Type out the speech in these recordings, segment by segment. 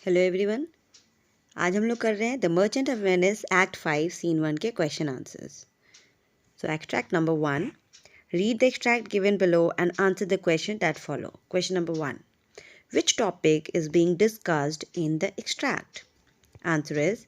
Hello everyone. आज हम लोग कर रहे हैं the Merchant of Venice act 5 scene 1 के question answers. So extract number 1, read the extract given below and answer the question that follow. Question number 1, which topic is being discussed in the extract? Answer is,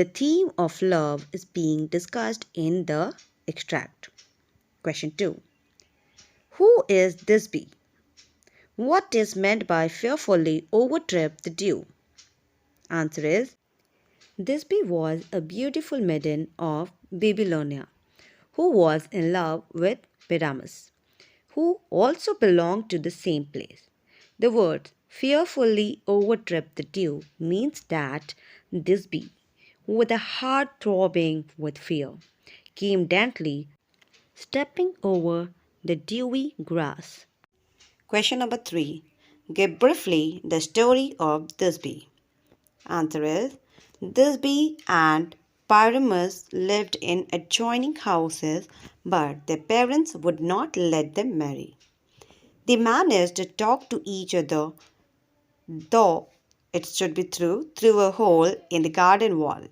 the theme of love is being discussed in the extract. Question 2, who is this bee? What is meant by fearfully overtrip the dew? Answer is, Thisbe was a beautiful maiden of Babylonia who was in love with Pyramus, who also belonged to the same place. The word fearfully overtrip the dew means that Thisbe, with a heart throbbing with fear, came gently stepping over the dewy grass. Question number 3. Give briefly the story of Thisbe. Answer is, Thisbe and Pyramus lived in adjoining houses, but their parents would not let them marry. They managed to talk to each other, though it should be through a hole in the garden wall.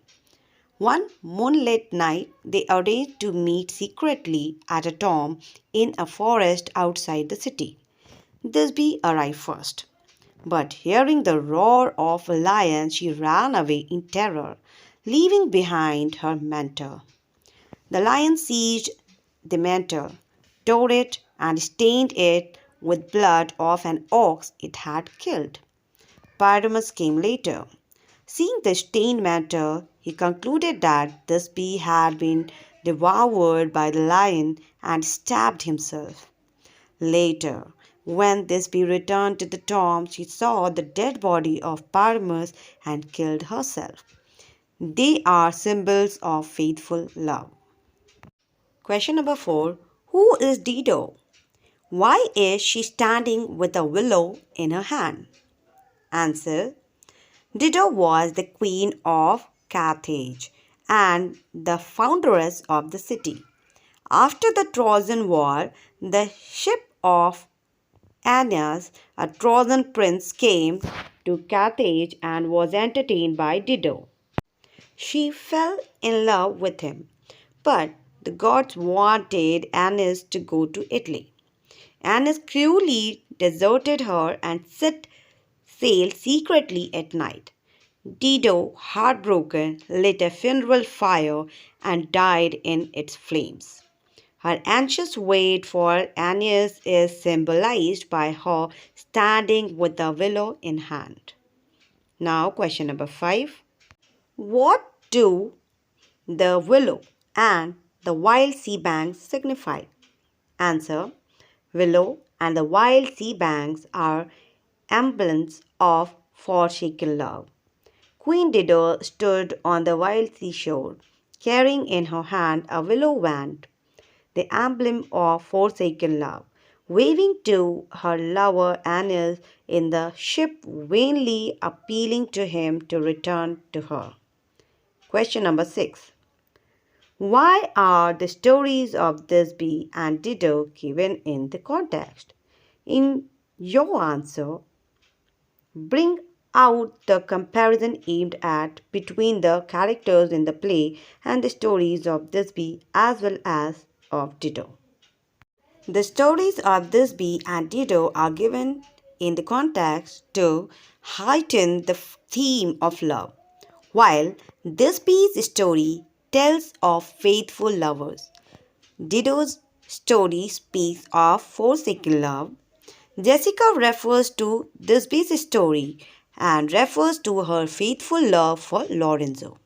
One moonlit night, they arranged to meet secretly at a tomb in a forest outside the city. Thisbe arrived first. But hearing the roar of a lion, she ran away in terror, leaving behind her mantle. The lion seized the mantle, tore it, and stained it with blood of an ox it had killed. Pyramus came later. Seeing the stained mantle, he concluded that this bee had been devoured by the lion and stabbed himself. Later, when Thisbe returned to the tomb, she saw the dead body of Pyramus and killed herself. They are symbols of faithful love. Question number 4. Who is Dido? Why is she standing with a willow in her hand? Answer. Dido was the queen of Carthage and the founderess of the city. After the Trojan War, the ship of Aeneas, a Trojan prince, came to Carthage and was entertained by Dido. She fell in love with him, but the gods wanted Aeneas to go to Italy. Aeneas cruelly deserted her and set sail secretly at night. Dido, heartbroken, lit a funeral fire and died in its flames. Her anxious wait for Aeneas is symbolized by her standing with the willow in hand. Now, question number 5. What do the willow and the wild sea banks signify? Answer. Willow and the wild sea banks are emblems of forsaken love. Queen Dido stood on the wild seashore, carrying in her hand a willow wand, the emblem of forsaken love, waving to her lover Aeneas in the ship, vainly appealing to him to return to her. Question number 6. Why are the stories of Thisbe and Dido given in the context? In your answer, bring out the comparison aimed at between the characters in the play and the stories of Thisbe as well as of Dido. The stories of Thisbe and Dido are given in the context to heighten the theme of love, while Thisbe's story tells of faithful lovers. Dido's story speaks of forsaken love. Jessica refers to Thisbe's story and refers to her faithful love for Lorenzo.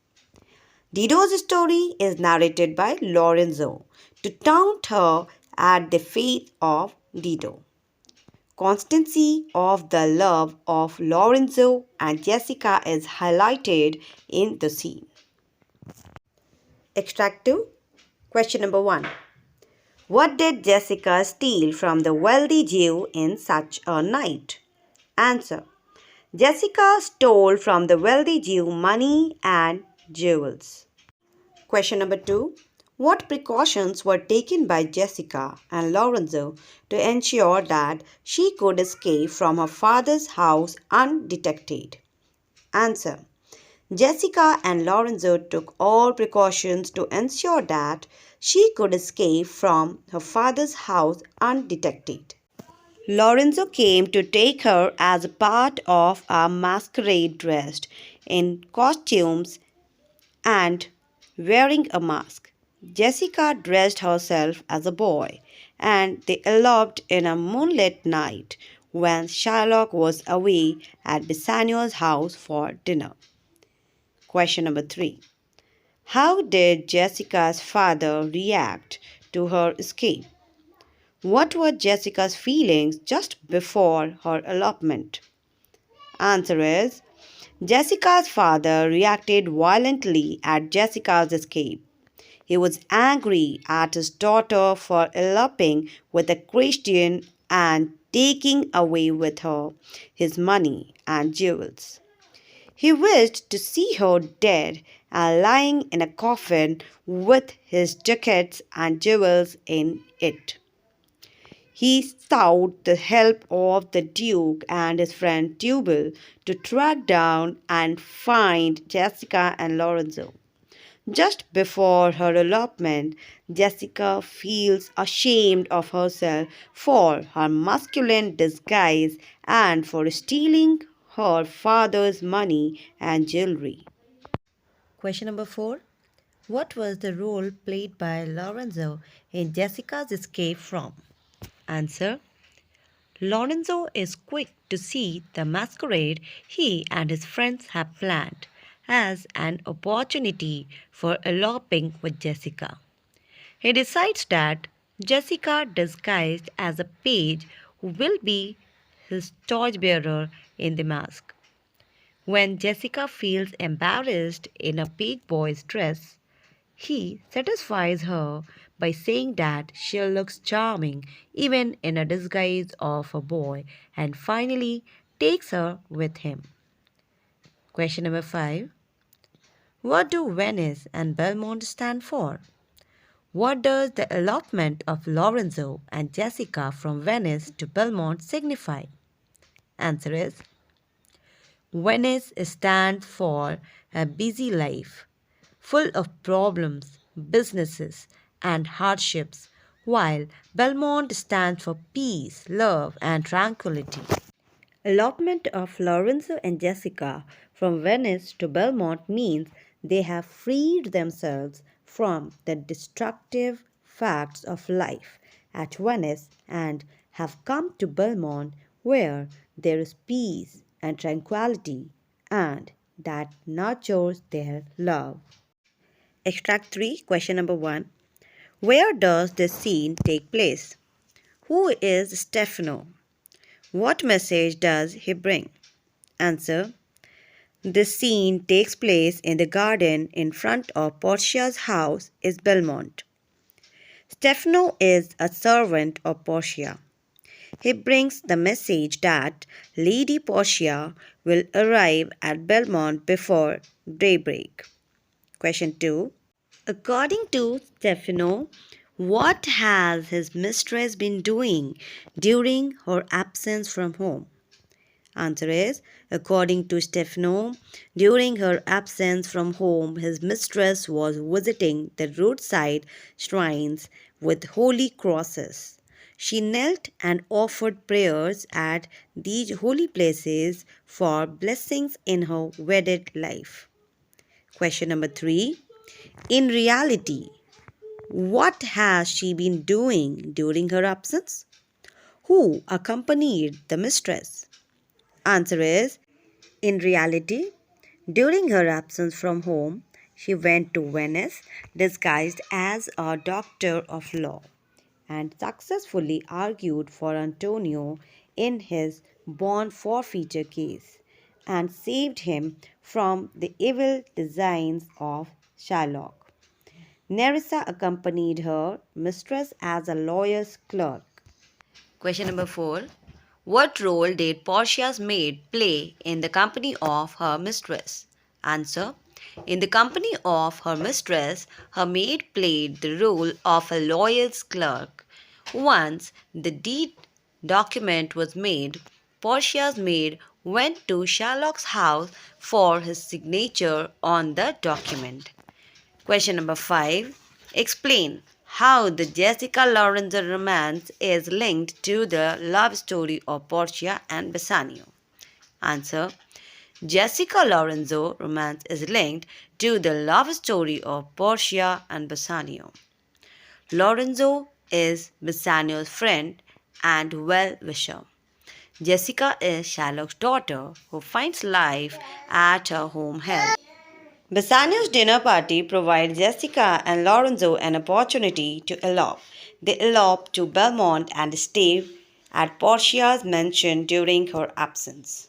Dido's story is narrated by Lorenzo to taunt her at the faith of Dido. Constancy of the love of Lorenzo and Jessica is highlighted in the scene. Extractive. Question number 1. What did Jessica steal from the wealthy Jew in such a night? Answer. Jessica stole from the wealthy Jew money and jewels. Question number 2. What precautions were taken by Jessica and Lorenzo to ensure that she could escape from her father's house undetected? Answer. Jessica and Lorenzo took all precautions to ensure that she could escape from her father's house undetected. Lorenzo came to take her as a part of a masquerade dressed in costumes and wearing a mask. Jessica dressed herself as a boy, and they eloped in a moonlit night when Shylock was away at Bassanio's house for dinner. Question number 3. How did Jessica's father react to her escape? What were Jessica's feelings just before her elopement? Answer is Jessica's father reacted violently at Jessica's escape. He was angry at his daughter for eloping with a Christian and taking away with her his money and jewels. He wished to see her dead and lying in a coffin with his jackets and jewels in it. He sought the help of the Duke and his friend Tubal to track down and find Jessica and Lorenzo. Just before her elopement, Jessica feels ashamed of herself for her masculine disguise and for stealing her father's money and jewelry. Question number 4. What was the role played by Lorenzo in Jessica's escape from? Answer. Lorenzo is quick to see the masquerade he and his friends have planned as an opportunity for eloping with Jessica. He decides that Jessica, disguised as a page, will be his torchbearer in the mask. When Jessica feels embarrassed in a page boy's dress, he satisfies her by saying that she looks charming even in a disguise of a boy and finally takes her with him. Question number 5. What do Venice and Belmont stand for? What does the elopement of Lorenzo and Jessica from Venice to Belmont signify? Answer is Venice stands for a busy life, full of problems, businesses, and hardships, while Belmont stands for peace, love, and tranquility. Elopement of Lorenzo and Jessica from Venice to Belmont means they have freed themselves from the destructive facts of life at Venice and have come to Belmont where there is peace and tranquility and that nurtures their love. Extract 3, question number 1. Where does this scene take place? Who is Stefano? What message does he bring? Answer. This scene takes place in the garden in front of Portia's house in Belmont. Stefano is a servant of Portia. He brings the message that Lady Portia will arrive at Belmont before daybreak. Question 2. According to Stefano, what has his mistress been doing during her absence from home? Answer is, according to Stefano, during her absence from home, his mistress was visiting the roadside shrines with holy crosses. She knelt and offered prayers at these holy places for blessings in her wedded life. Question number 3. In reality, what has she been doing during her absence? Who accompanied the mistress? Answer is, in reality, during her absence from home, she went to Venice disguised as a doctor of law and successfully argued for Antonio in his bond forfeiture case and saved him from the evil designs of Shylock. Nerissa accompanied her mistress as a lawyer's clerk. Question number 4. What role did Portia's maid play in the company of her mistress? Answer. In the company of her mistress, her maid played the role of a lawyer's clerk. Once the deed document was made, Portia's maid went to Sherlock's house for his signature on the document? Question number 5. Explain how the Jessica Lorenzo romance is linked to the love story of Portia and Bassanio. Answer. Jessica Lorenzo romance is linked to the love story of Portia and Bassanio. Lorenzo is Bassanio's friend and well-wisher. Jessica is Sherlock's daughter who finds life at her home health. Bassanio's dinner party provides Jessica and Lorenzo an opportunity to elope. They elope to Belmont and stay at Portia's mansion during her absence.